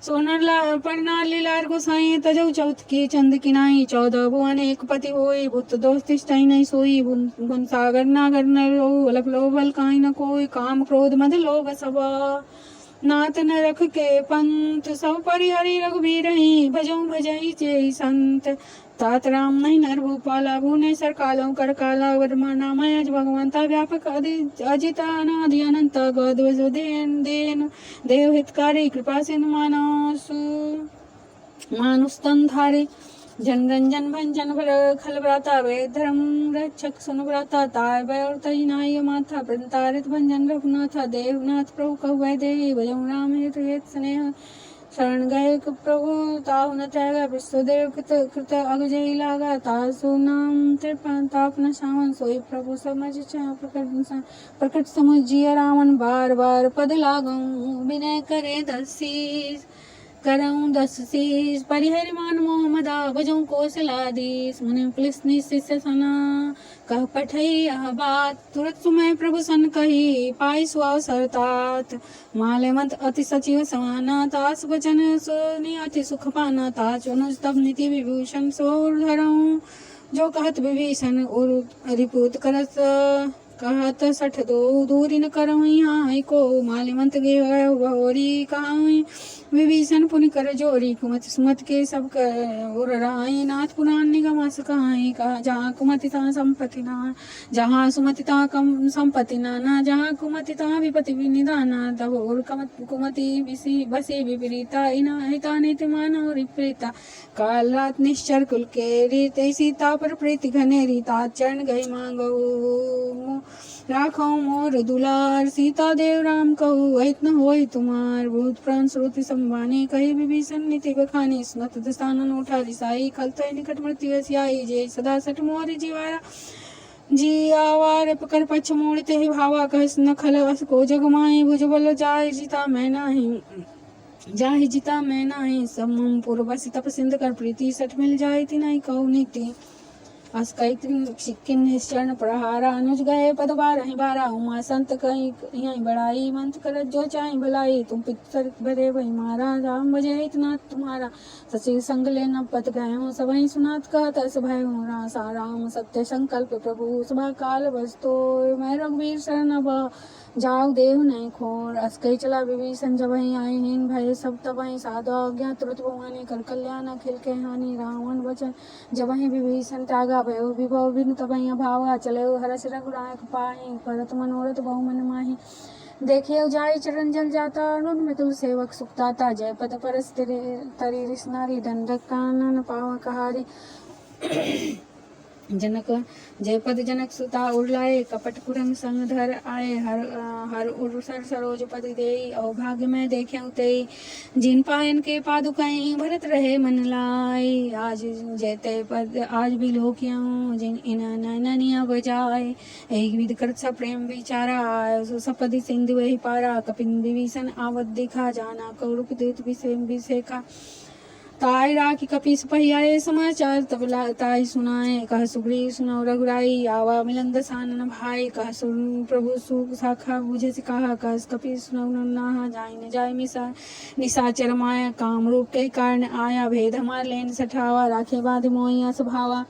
सोनर परनार लीलार गोसाई, तजौ चौथ की चंद किनाई। 14 भुवन एक पति होई, भूत दोष तिष्ठई नहीं सोई। गुण सागर नागर न रोहु, अलप लोभल काई न कोई। काम क्रोध मद लोभ सब नाथ न रख के पंथ, सब परिहरि रघुबीर भजऊ भजई चेई संत। तात राम नहीं नर भूपाला, भुवनेश्वर कालों कर काला। वर्मा नामय अज भगवंता, व्यापक अजित अनादि अनंत। गौद्वज देन देव हितकारी, कृपा सिंधु मानुष तन धारे। जन रंजन भंजन भर खल व्राता, वेद धर्म रक्षक सुन व्राता। तार और तई नाय माथा, प्रतारित भंजन रघुनाथा। देवनाथ प्रभु कहु वै देहि, भजऊ राम हेत स्नेह। शरण गए प्रभु ताहु न त्यागा, विश्वदेव कृत अगजई लागा। तासु नाम ताप न सावन, सोई प्रभु समझ प्रकट समुझिया रावण। बार बार पद लागऊं, विनय करे करऊं 10 शीस। परिहरि मान मोहम्मदा, भजऊं कौशलाधीश। मुनि पुलिस शिष्य सना, कह पठई यह बात। तुरत सुमय प्रभु सन कही, पाई सुअवसर तात। माले मत अति सचिव समाना, तास वचन सुनि अति सुख पाना। ताच अनुज तब नीति विभूषण, सोर धरऊं जो कहत विभीषण। उर रिपुत करस कहत 62 दूरी न करऊं यहाँ को। माले मंत गे भोरी कहाऊं, विभीषण पुनि कर जोरी। कुमति सुमति के सब उर राई, नाथ पुराण निगम सकाई। कहा जहाँ कुमति तहाँ संपत्ति ना, जहाँ सुमति तहाँ कम संपत्ति नाना। जहाँ कुमति तहाँ विपत्ति निदाना। तब और कुमति बसी विपरीता, हिता नीति मानव विपरीता। काल रात निश्चर कुल केरी, ते सीता पर प्रीति घनेरी। तात चरण गई मांगो, राखो मोर दुलार। सीता देव राम कहू, अहित न होई तुम्हार। भूत प्राण श्रुति संबानी, कही विभीषण नीति बखानी। सुनत दसानन उठा रिसाई, खलतई निकट मृत्यु सियाई। जे सदा सठ मोर जीवारा, जी आवार पकर पछ मोड़ते ही भावा कहस न खल अस को जगमाए भुजबल जाय जिता मैं नाही जाहि जिता मैं नाही सब मम पूर्वसी तप सिंध कर प्रीति सठ मिल जाय तिनाई कहु नीति अस कई सिक्किन निश्चरण प्रहारा अनुज गए पद बारहि बारा उमा संत कहीं यहीं बड़ाई मंत कर जो चाहे भलाई तुम पितर भरे वही मारा राम बजे इतना तुम्हारा सचिव संग ले न पत गए सब वही सुनात कहत अस भय रासा राम सत्य संकल्प प्रभु सभा काल बस्तो मैं रघुवीर शरण जाऊ देव नहीं खोर अस्कई चला विभीषण जब वही आए हीन भय सब तब वही साधु अज्ञा तुरंत भगवान कर कल्याण अखिल के हानि रावण वचन जब वही विभीषण त्यागा भय विभव बिनु तब वही भावा चले हरस रघुराय पाई करत मनोरथ बहु मन माही देखे जाय चरण जल जाता अरुण में तुल सेवक सुखदाता जय पद परस तरी रिसनारी दंडक कानन पाव कहारी जनक जयपद जनक सुता उर्लाए कपट कुरंग संग धर आए हर उर्सर सरोज पद देई अभाग्य में देखे तेई जिन पायन के पादुकाई भरत रहे मन लाई आज जयते पद आज भी लोकियों जिन इन नैनिया बजाए एक विध कर सा प्रेम विचारा सो सपदि सिंधु वही पारा कपिन विभीषण आवत दिखा जाना कौरव दूत विषेका ताई राखी कपीस पहियाए समाचार तब ताई सुनाए कह सुग्रीव सुनो रघुराई आवा मिलन दसानन भाई कह सुन प्रभु सुख साखा बुझे कहा कह कपीस सुनो नहा जाय न जाय निशाचर माया काम रूप के कारण आया भेद हमार लेन सठावा राखे बाध मोहिया स्वभावा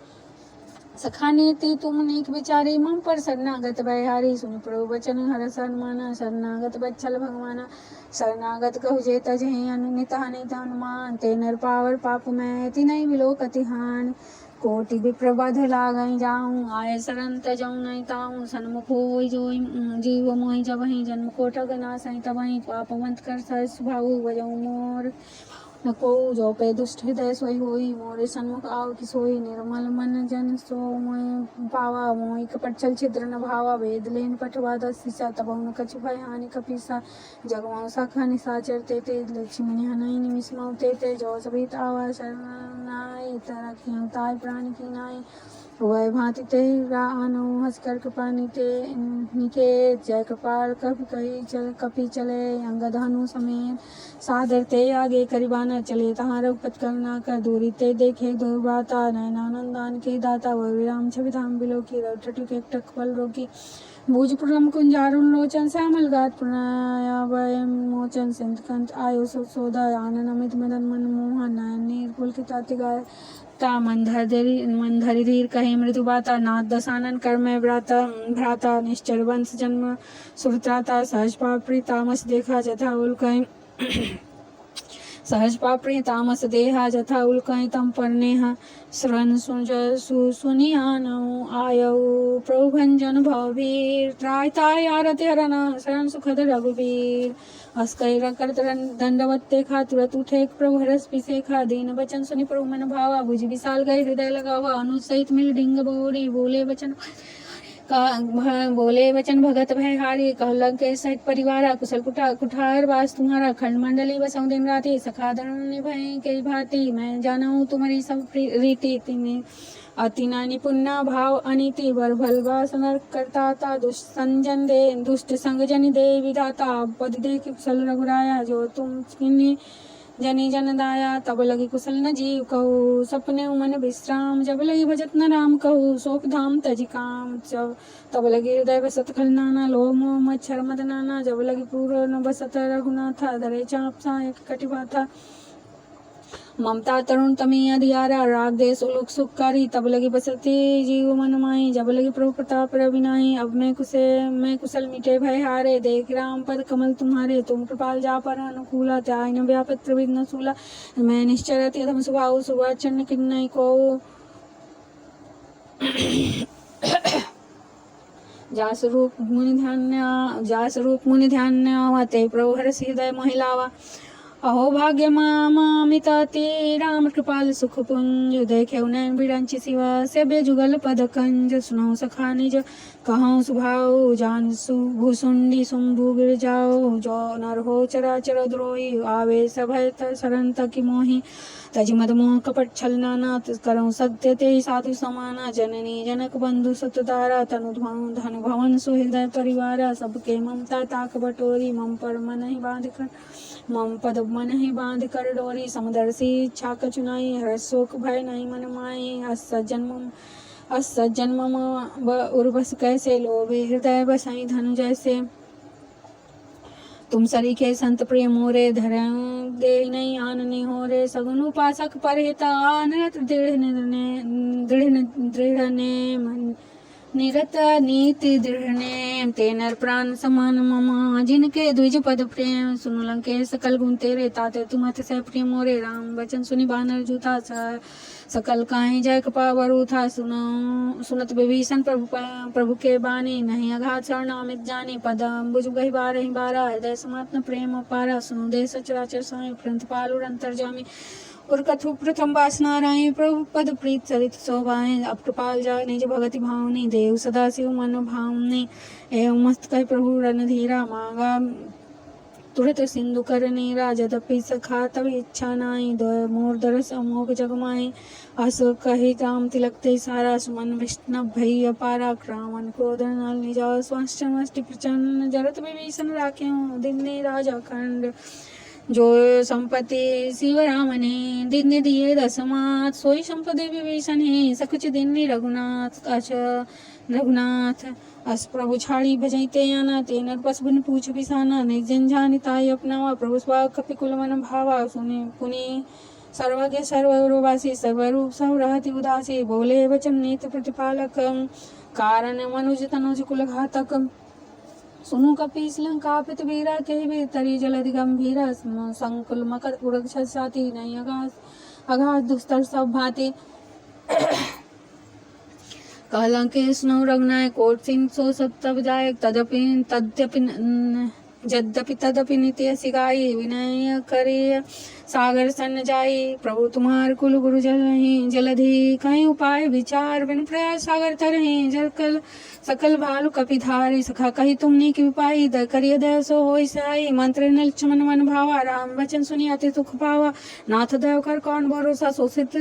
सखा नीति तुम नीक विचारी मम पर शरणागत बहारी सुन प्रभु वचन हर शरमाना शरणागत बच्छल भगवाना शरणागत कहु जे तजहि अनुनित हनित हनुमान ते नर पावर पाप मैं तिनहि विलोक तिहान कोटि विप्रबध लागई जाऊं आय शरण तजऊ नहीं ताऊं सन्मुख होई जोई जीव मोहि जबहि जन्म कोटक नासहि तबहि पापवंत कर सह सुभाऊ बजऊ मोर न को जो पे दुष्ट हृदय सोई होई मोरे सन्मुख आव कि सोई निर्मल मन जन सो मोय पावा मोहि कपट छल छिद्र न भावा वेद लेन पठवा दसिसा तब न कछु भय हानि कपिसा जगमाउ सखा निशाचर ते लक्ष्मण हनई निमिषमाउ ते जो सभी आवा शरणाई तरखियो ताय प्राण की नाई वह भांति ते रानो हंस कर कृपानी ते निके जय कृपाल कपि चले अंगद हनु समेत सादर ते आगे करीबाना चले तहाँ रघुपत करुणा कर दूरी ते देखे दुर्वाता नयनानंदान के दाता वह राम छवि धाम बिलो की रटुक एक टक पल रोकी भुज पुरम कुंजारुण लोचन श्यामल गात प्रणया वयम मोचन सिंधकंत आयो सोदा आनन अमित मदन मन मोहन नयन नीर पुलकिताति गाय ता मंधरी धीर कहे मृदु बाता नाथ दसानन कर्म भ्राता निश्चर वंश जन्म सुभ्राता सहज पापड़ी तामस देखा जथा उल्कई सहज पापड़ी तामस देहा जथा उल्कई तम परनेहा श्रवण सुनियान आयऊ प्रभु भंजन भववीर त्राय ताय आरति हरन शरण सुखद रघुवीर अस्कई कर दंडवत्ते खा तुरत उठे प्रभु हरस पिसे खा दीन बचन सुनि प्रभु मन भावा भुज विशाल गए हृदय लगावा अनुज सहित मिल ढिंग बोरी बोले वचन भगत भय हारी कहलग के सहित परिवारा कुशल कुठार वास तुम्हारा खंड मंडली बसौ दिन राति सखा धरण भय के भांति मैं जानूं तुम्हारी सब रीति तिने अति नानी पुण्य भाव अनिति वर भलवा सनर करता दुष्टंजन दे दुष्ट संग जन दे विधाता पद दे कुशल रघुराया जो तुम किन्नी जनी जन दाया तब लगी कुशल न जीव कहू सपने मन विश्राम जब लगी भजत न राम कहू शोक धाम तजी काम तब लगी हृदय बसत खल नाना लोह मोह मच्छर मद नाना जब लगी पूर्ण न बसत रघुनाथा धरे चाप सहायक कटिबा था ममता तरुण तमी अधियारा राग देश उलुक सुखकारी तब लगी बसती जीव मन माही जब लगी प्रभु प्रताप रविनाही अब मैं कुशल मिटे भय हारे देख राम पद कमल तुम्हारे तुम कृपाल जा पर अनुकूला त्याय न व्यापत प्रविघ्न सूला मैं निश्चरत यदम सुभाव सुभाचरण किन्नई को जास रूप मुनि ध्यान ते प्रभु हरस हृदय महिलावा अहो भाग्य मामिताते राम कृपाल सुख पुंज देखे नैन बिरंच शिवा सेव्य जुगल पद कंज सुनो सखा निज कहूँ सुभाऊ जान भूसुंडी शुंभु गिर जाओ जो नर हो चराचर द्रोही आवे सभय सरंत की मोही तज मद मोह कपट छल नाना करो सत्य ते साधु समाना जननी जनक बंधु सतधारा तनु धन भवन सुहृदय परिवारा सबके ममता ताक बटोरी मम पर मन ही बांध कर मम पद मन ही बांध कर डोरी समदर्शी इच्छा कचुनाई हर्षोक भय नहीं मन माई अस जन्म उर्वस कैसे लोभे हृदय बसाई धनु जैसे तुम सरीखे संत प्रिय मोरे धर्म दे नहीं आन नहीं हो रे सगुन उपासक परहिता आनरत दृढ़ ने मन निरत नीति दृढ़ ते नर प्राण समान ममा जिनके द्विज पद प्रेम सुनु लंके सकल गुण तेरे ताते तुम अतिशय प्रिय मोरे राम वचन सुनि बानर जूथा सकल काहे जय कपा वरु था सुनत विभीषण प्रभु के बानी नहीं अघात शरणामित जानी पदम बुझ गही बारहि बारा हृदय समात्म प्रेम पारा सुनु दे सचराचर साई प्रंथ पालुर अंतर्जामी और कथु प्रथम वासना राय प्रभु पद प्रीत चरित शोभाएं अब कृपाल जा निज भगति भावनी देव सदा शिव मन भावनी एवं मस्त कह प्रभु रणधीरा मांगा तुरत सिंधु कर नीरा जदपि सखा तब इच्छा नाई मोर दरस अमोघ जगमाई अस कही राम तिलकते सारा सुमन विष्णु भई अपारा क्रामन क्रोधन नल निजा स्वाष्टि प्रचन्न जरत विभीषण राख्यों दिन्ने राजा खंड जो संपत्ति शिव राम ने दिन दिए दसमात सोई संपदे विभीषण है सकुच दिन रघुनाथ अस प्रभु छाड़ी भजते आना ते नर पसबुन पूछ बिसाना निर्जन जानिताय अपनावा प्रभु स्वा कपिकुल मन भावा सुने पुनि सर्वज्ञ सर्वरूपासी सर्वरूप सब रहति उदासी बोले वचन नीत प्रतिपालक कारण मनुज तनुज कुल घातक सुनु कपीस लंका पृथ्वीरा कहि तरी जलधि गंभीरा संकुल मकर उड़क छाती नहीं अघात दुस्तर सब भांति कहलंके स्नो रघुनाय कोट सिंह सो सप्तव जायक तदपि नित्य सिगाई विनय करे सागर सन जाई प्रभु तुम्हार कुल गुरु जलधि कहीं उपाय विचार बिन प्रयास सागर तरहि जलकल सकल भालु कपिधारी सखा कही तुमने की उपाय करिय दय सो होई सहाई मंत्र नल चमन मन भावा राम वचन सुनि अति सुख पावा नाथ दय कर कौन भरोसा सोसित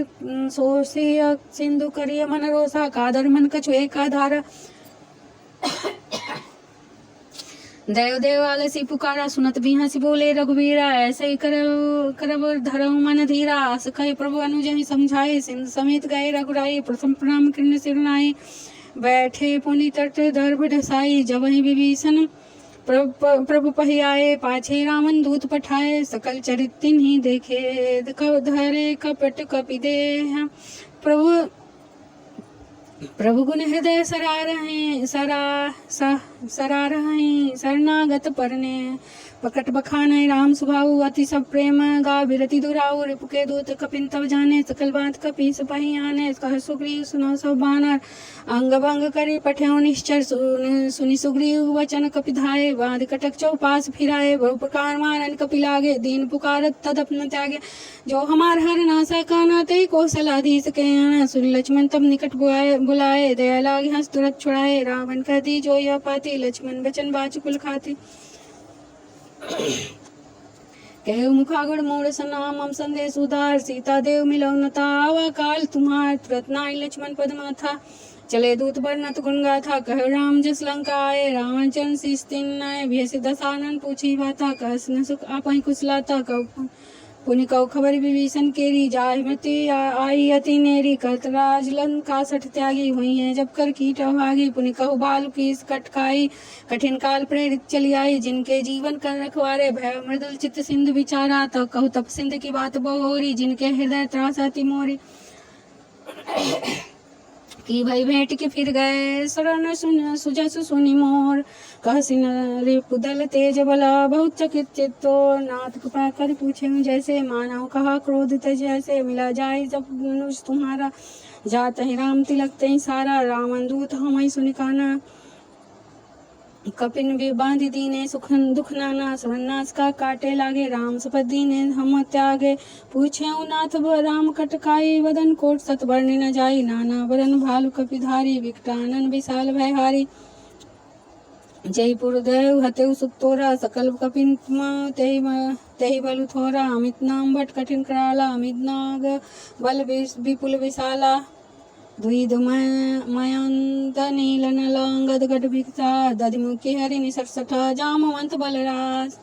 सिंधु करिय मन रोसा कादर मन कछु एक आधार देव देव आलसी पुकारा सुनत बिहसी बोले रघुवीरा ऐसे ही करब धरऊ मन धीरा आस कहे प्रभु अनुजहि समझाए सिंधु समेत गए रघुराई प्रथम प्रणाम कृष्ण सिरनाई बैठे पुनि तट दर्भ ढसाई जब ही विभीषण प्रभु पहि आए पाछे रामन दूत पठाए सकल चरित तिन्हि देखे धरे कपट कपि देह प्रभु गुण हृदय सरा रहे शरणागत परने पकट बखाने राम सुभाऊ अति सब प्रेम गा विरति दुराऊ रिपु के दूत कपिन तब जाने सकल बात कपि सपहि आने कह सुग्रीव सुनो सब बानर अंग भंग करी पठ्यो निश्चर सुनि सुग्रीव वचन कपि धाये बांध कटक चौपास फिराए बहु प्रकार मारन कपि लागे दीन पुकारत तदपन त्यागे जो हमार हर नासा काना ते कौशलाधीश के आना सुन लक्ष्मण तब निकट बुलाए दया लागे हंस तुरंत छुड़ाए रावण कह दी जो यह पाती लक्ष्मण बचन बाच कुल खाती कहु मुखागुण मूढ़ सनाम हम संदेश उदार सीता देव मिलो नता आवा काल तुम्हार तुरत नाई लक्ष्मण पद माथा चले दूत बरनत गुण गाथा कह राम जस लंका आए रावण चरण शीस तिन आए भेष दसानन पूछी बाता कह न सुख आपहि कुशलाता कह पुनि कौ खबर विभीषण केरी जाहि मति आई अति नेरी करतराज लंका सठ त्यागी हुई है जब कर कीट भागी पुनि कहु बाल की कटकाई कठिन काल प्रेरित चली आई जिनके जीवन कर रखवारे भय मृदुल चित्त सिंधु विचारा तो कहु तप सिंध की बात बहुरी जिनके हृदय त्रासती मोरी की भई भेंट के फिर गए शरण सुजस सुनि मोर कह सिन रिपुदल तेज बला बहुत चकित चित्तो नाथ कृपा कर पूछे जैसे मानव कहा क्रोध तेज जैसे मिला जाए जब मनुष्य तुम्हारा जात ही राम तिलक ते सारा रावण दूत हम सुनिकाना कपिन भी बांधि दीने सुखन दुख नाना सवन्नास का काटे लागे राम सपत दीने हम त्यागे पूछे नाथ राम कटकाई वदन कोट सत बरने न जाई नाना वरन भालु कपिधारी विकटानन विशाल भयहारी जयपुर देव हतेउ सुख तोरा सकल कपिन तेहि बलु थोरा अमित नाम भट कठिन कराला अमित नाग बल विपुल विशाला द्विद मयंत नीलन लांगद गढ़ भिक्षा दधिमुखी हरि निसठ जामवंत बलराज।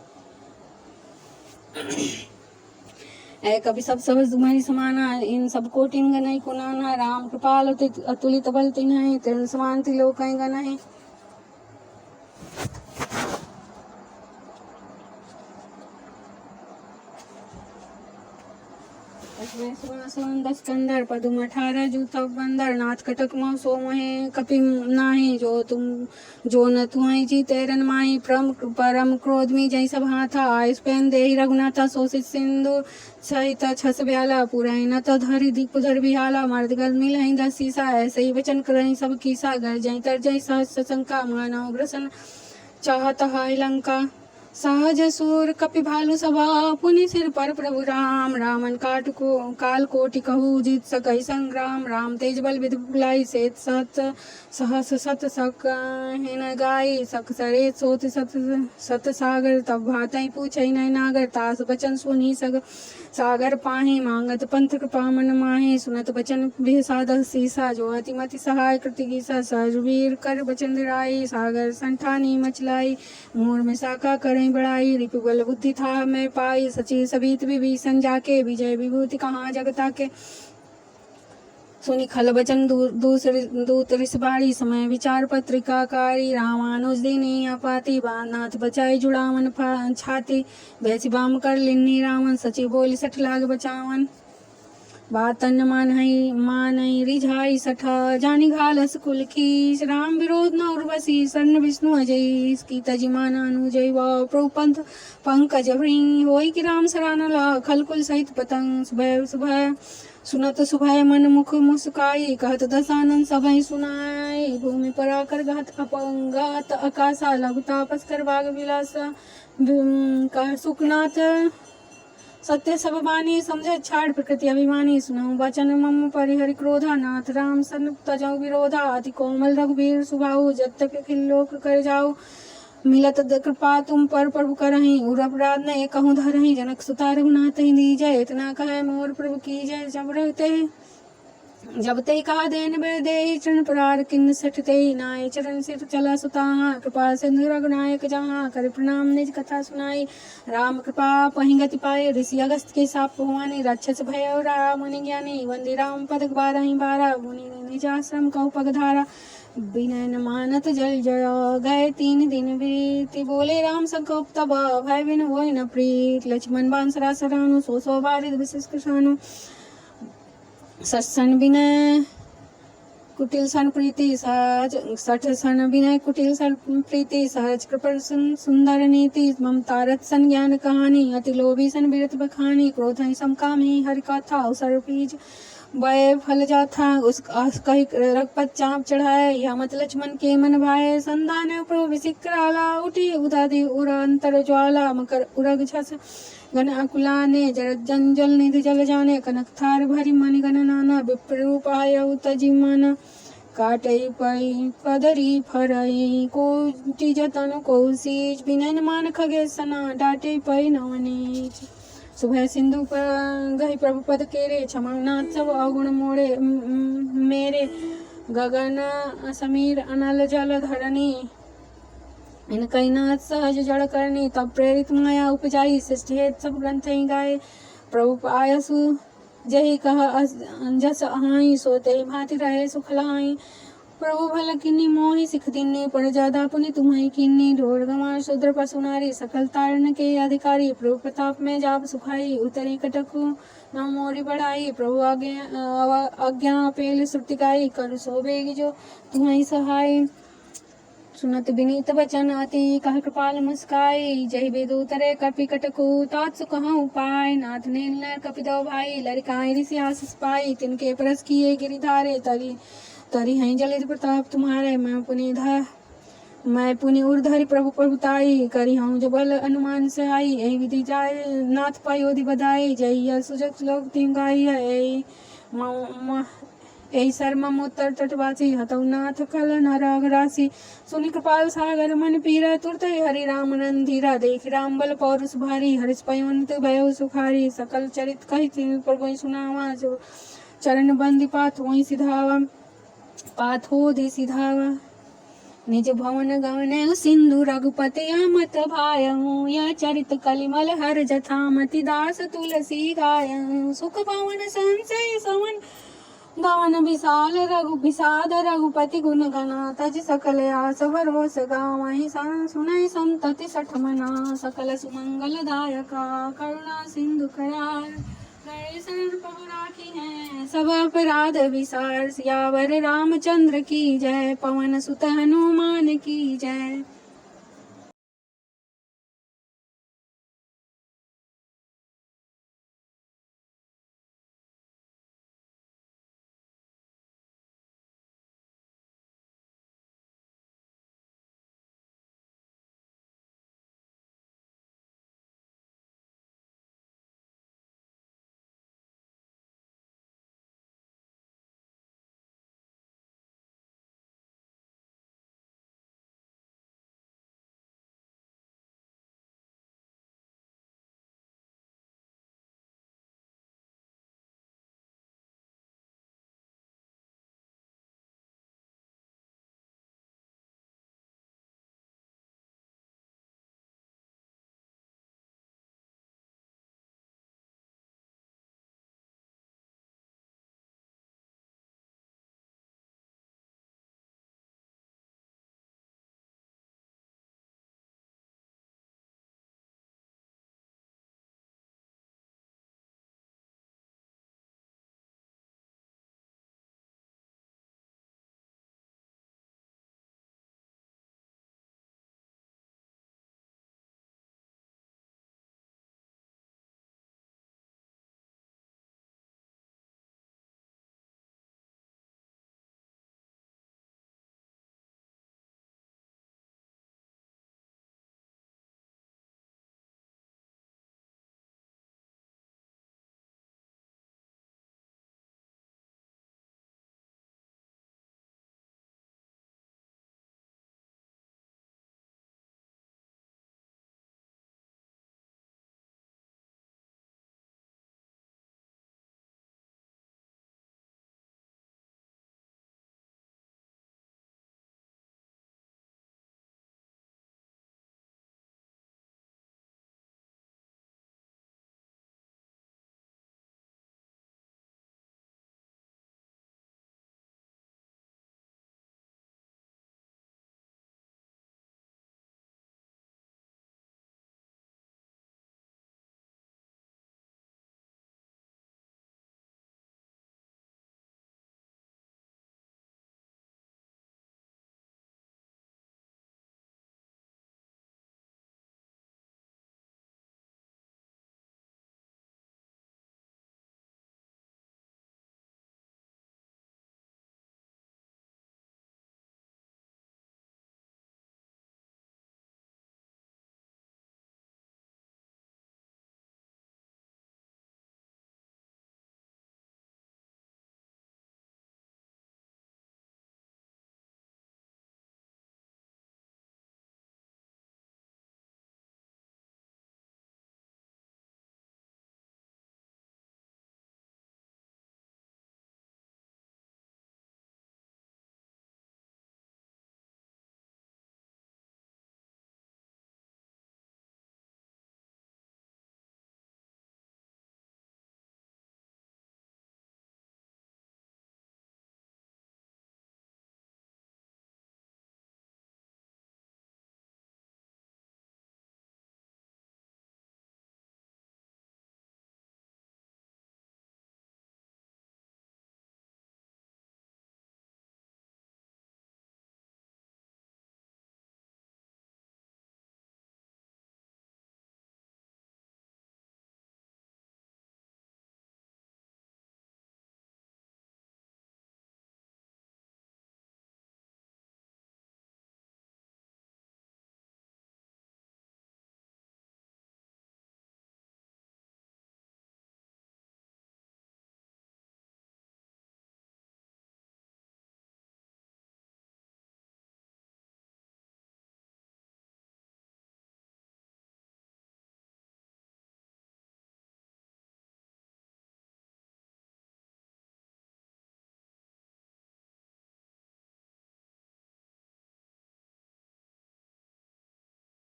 ऐ कवि सब तुम्हारी समाना इन सब कोटिन गनई कुनाना राम कृपाल अतुलित बल तिन्है तिन समान त्रिलोकै गनहि। दस कंदर पदुम 18 जूतब बंदर नाथ कटक मह सो मोहे कपि नाही जो न तुहै जी तेरन माही परम क्रोध में जय सब हाथा आयुष पेन देहि रघुनाथा सोसित सिंधु सहित छस ब्याला पुराई न तो धरि दिपुधर बिहाला मर्द गल मिल ही दस सीसा ऐसे ही वचन करही सब कीसा घर जय तर जय सहस शंका मानव ग्रसन चाहत हाय लंका सहज सूर कपि भालु सभा पुनि सिर पर प्रभु राम रामन काल कोटि कहू जीत सकहि संग्राम राम तेज बल विधि बुलाई सेत सत सहस सत सक हिन गाई सक सरे सोत सत सागर तब भातई पूछई नय नागर तास बचन सुनी सग सागर पाही मांगत पंथ कृपा मन माही सुनत बचन बिह साधल सीसा जो अति मति सहाय कृति गीसा सहजवीर कर बचन दिराई सागर संठानी मचलाई मोर में साका करई बड़ाई रिपु बल बुद्धि था मैं पाई सची सबीत विभीषण जाके विजय विभूति कहाँ जगता के सुनि खल बचन दूत रिसबाड़ी समय विचार पत्रिकाकारी रामानुज दीनी अपाति नाथ बचाई जुड़ावन छाती वैसी बाम कर लिन्नी रावण सची बोली सठ लाग बचावन बात तन मानई रिझाई सठा जानी घालस कुल की राम विरोध न उर्वशी सन्न विष्णु अजय की तजिमान अनुजय व प्रोपंथ पंकज भृंग होई कि राम सरान ला खलकुल सहित पतंग सुबह सुबह सुनत सुभय मन मुख मुस्काई कहत दसानन सबई सुनाई भूमि पर आकर घात अपंगात आकाशा लघु तापस कर बाग विलास कह सुखनाथ सत्य सब बानी समझ छाड़ प्रकृति अभिमानी सुनाऊं वचन मम परिहरि क्रोधा नाथ राम सन तजौ विरोधा अति कोमल रघुवीर सुभाऊ जब तक खिल्लोक कर जाऊ मिलत कृपा तुम पर प्रभु करहि उर अपराध न कहूँ धरहि जनक सुता रघुनाथ ही दीजय इतना कहे मोर प्रभु की जय जब ते कहा देन बे दे चरण परार किन्न सठ ते नाय चरण सिर चला सुता कृपा सिंधु रघुनायक जहाँ कर प्रणाम निज कथा सुनाई राम कृपा पहि गति पाए ऋषि अगस्त के साप भवानी राक्षस भय राम मुनि ज्ञानी वंदे राम पदक 12 मुनि निज आश्रम कौ पगधारा विनय न मानत जल जय गए 3 दिन बीती बोले राम संकोप तब भय बिन होय न प्रीत लक्ष्मण बांसरा सरानु सो बारिद विशेष कृषानु सत्सन विनय कुटिल सन प्रीति सहज सठ सन विनय कुटिल सन प्रीति सहज कृपण सुंदर नीति ममता रथ सन ज्ञान कहानी अति लोभी सन विरत बखानी क्रोध समकामी हरि कथा अवसर पीज वय फल जाथा उस कही रघुपत चाप चढ़ाए यह मत लक्ष्मण के मन भाए संधान प्रभु विसिक्राला उठी उदादी उर अंतर ज्वाला मकर उरग छस गण अकुलाने जरत जंजल निधि जल जाने कनक थार भरी मणि गण नाना विप्र रूप आय तजी मन काटई पई पदरी फरई कोटि जतन कौशीज विनयन मान खगे सना डाटे पई नवनीच सुबह सिंधु पर गही प्रभु पद केरे क्षमानाथ सब अवगुण मोड़े मेरे गगन समीर अनल जल धरनी इन कैनाथ सहज जड़ करनी तब प्रेरित माया उपजाई सृष्ट हेत सब ग्रंथ ही गाए प्रभु आयसु जही कह जस हाई सोते भांति रहे सुखलाई प्रभु भल किन्नी मोहि सिख दिन्नी पर ज्यादा पुनि तुम्हें किन्नी ढोर गमार शूद्र पशु नारी सकल तारण के अधिकारी प्रभु प्रताप में जाप सुखाई उतरी कटकु न मोरी बढ़ाई प्रभु आज्ञा पेल श्रुति गाई कर सो बेगी जो तुम्हें सहाय सुनत विनीत वचन अति कह कृपाल मुस्काई जय वेदु तरे कपि कटकु तात सुकह उपाय नाथ नील नर कपिदो भाई लरिकाई ऋषि आशीष पाई तिनके परस किए गिरिधारे तरी हैं जलित प्रताप तुम्हारे मैं पुनि मैं पुनि उर्धरि प्रभु प्रभुताई करी हूँ जो बल अनुमान से आई यही विधि जाय नाथ पायोधि बधाई जय सुजग श्लोक तिम गाई है यही शर्म उत्तर तटवासी हतौ नाथ कल नरग राशि सुनि कृपाल सागर मन पीरा तुरत हरि राम नंदीरा देख राम बल पौरुष भारी हरिष पयवंत भयो सुखारी सकल चरित कही प्रभु सुनावा जो चरण बंदी पाथ वही सिधावा पाथो दे सिधावा निज भवन गवन सिंधु रघुपति अमत भायऊ या चरित कलिमल हर जथामति दास तुलसी गायऊ सुख पवन संचय सवन गवन विशाल रघु विषाद रघुपति गुण गणा तज सकल आस भरोस गावहि सुनहि संतति सठ मना सकल सुमंगल दायका करुणा सिंधु करार गए शरण प्रभु राखी है सब अपराध विसार सियावर रामचंद्र की जय पवन सुत हनुमान की जय।